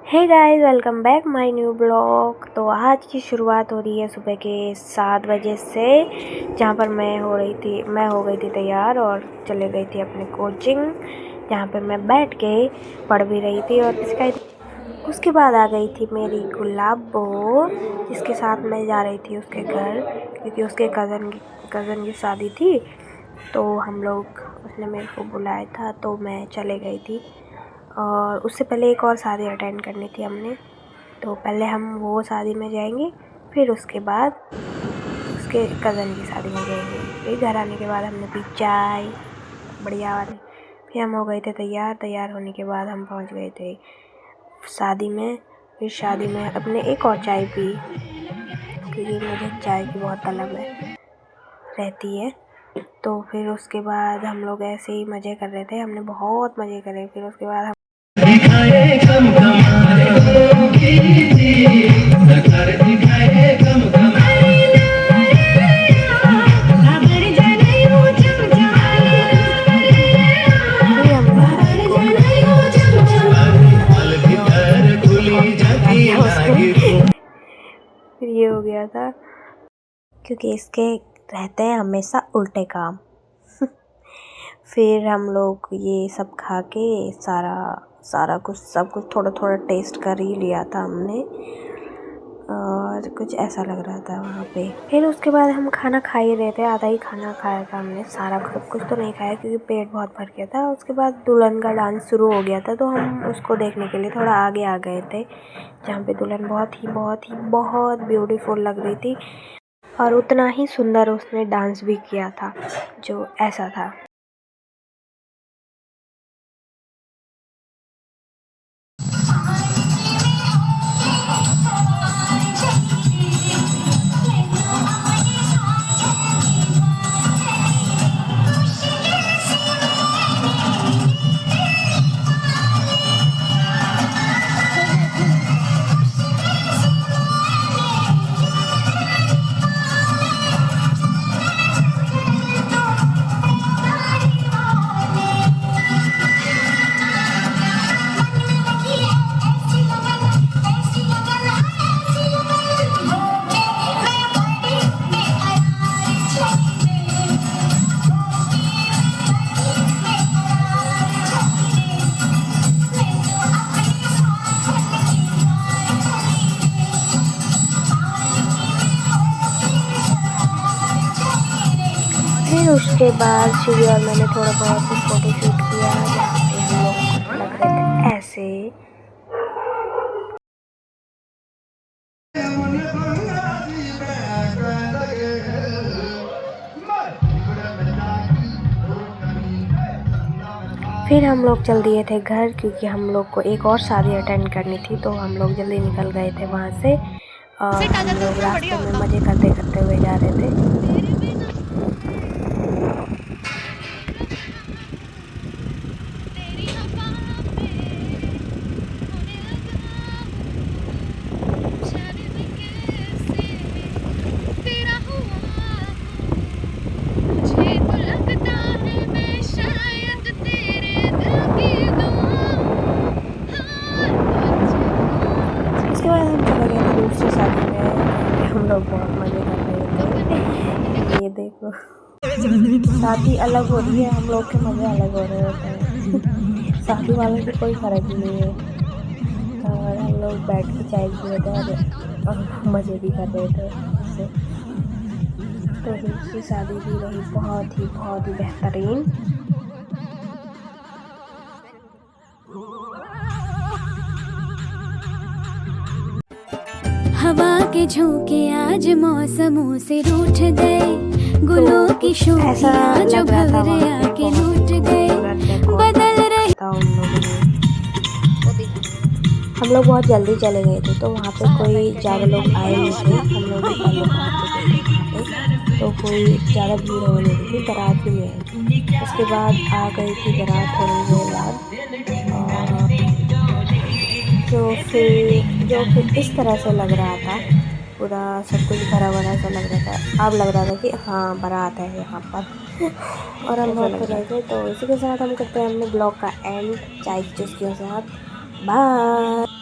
Hey guys, welcome back my new blog. तो आज की शुरुआत हो रही है सुबह के 7 बजे से, जहाँ पर मैं हो गई थी तैयार और चले गई थी अपने कोचिंग, जहाँ पे मैं बैठ के पढ़ भी रही थी। और उसके बाद आ गई थी मेरी गुलाबो, जिसके साथ मैं जा रही थी उसके घर, क्योंकि उसके कज़न की शादी थी। तो हम लोग, उसने मेरे को बुलाया था तो मैं चले गई थी। और उससे पहले एक और शादी अटेंड करनी थी हमने, तो पहले हम वो शादी में जाएंगे, फिर उसके बाद उसके कज़न की शादी में जाएंगे। फिर घर आने के बाद हमने पी चाय बढ़िया वाली। फिर हम हो गए थे तैयार होने के बाद हम पहुंच गए थे शादी में। फिर शादी में अपने एक और चाय पी, क्योंकि मुझे चाय की बहुत तलब रहती है। तो फिर उसके बाद हम लोग ऐसे ही मज़े कर रहे थे, हमने बहुत मज़े करे। फिर उसके बाद फिर ये हो गया था, क्योंकि इसके रहते हैं हमेशा उल्टे काम। फिर हम लोग ये सब खा के सारा कुछ सब कुछ थोड़ा थोड़ा टेस्ट कर ही लिया था हमने, और कुछ ऐसा लग रहा था वहाँ पे। फिर उसके बाद हम खाना खा ही रहे थे, आधा ही खाना खाया था हमने, सारा सब कुछ तो नहीं खाया क्योंकि पेट बहुत भर गया था। उसके बाद दुल्हन का डांस शुरू हो गया था, तो हम उसको देखने के लिए थोड़ा आगे आ गए थे, जहाँ पे दुल्हन बहुत ब्यूटीफुल लग रही थी। और उतना ही सुंदर उसने डांस भी किया था, जो ऐसा था। फिर उसके बाद शिवी और मैंने थोड़ा बहुत फ़ोटो शूट किया, जहाँ पे हम लोग लग रहे थे ऐसे। फिर हम लोग चल दिए थे घर, क्योंकि हम लोग को एक और शादी अटेंड करनी थी, तो हम लोग जल्दी निकल गए थे वहाँ से। और हम लोग रास्ते में मज़े करते करते हुए जा रहे थे। उसके बाद हम चले गए थे दूसरी शादी में, हम लोग बहुत मज़े कर रहे थे। ये देखो, शादी अलग हो रही है, हम लोग के मज़े अलग हो रहे होते हैं। शादी वालों को कोई फ़र्क ही नहीं है। और हम लोग बैठ के चाय पी रहे थे और मज़े भी कर रहे थे उससे। तो दूसरी शादी भी रही बहुत ही बेहतरीन। हवा के झोंके आज मौसमों से रूठ गए, गुलों की शोखियां जो भवरे आके लूट गए, बदल रहे। हम लोग बहुत जल्दी चले गए थे, तो वहाँ पे कोई ज़्यादा लोग आए नहीं थे। हम लोग भी पहले पहुँच चुके थे वहाँ पे, तो कोई ज़्यादा भीड़ हो नहीं रही थी, बारात भी नहीं आई थी। उसके बाद आ गई थी बारात थोड़ी देर बाद, और जो फिर इस तरह से लग रहा था, पूरा सब कुछ भरा भरा सा लग रहा था। अब लग रहा था कि हाँ बारात है यहाँ पर। और हम बहुत रहे थे। तो इसी के साथ हम करते हैं अपने ब्लॉग का एंड चाय की चुस्कियों के साथ। बाय।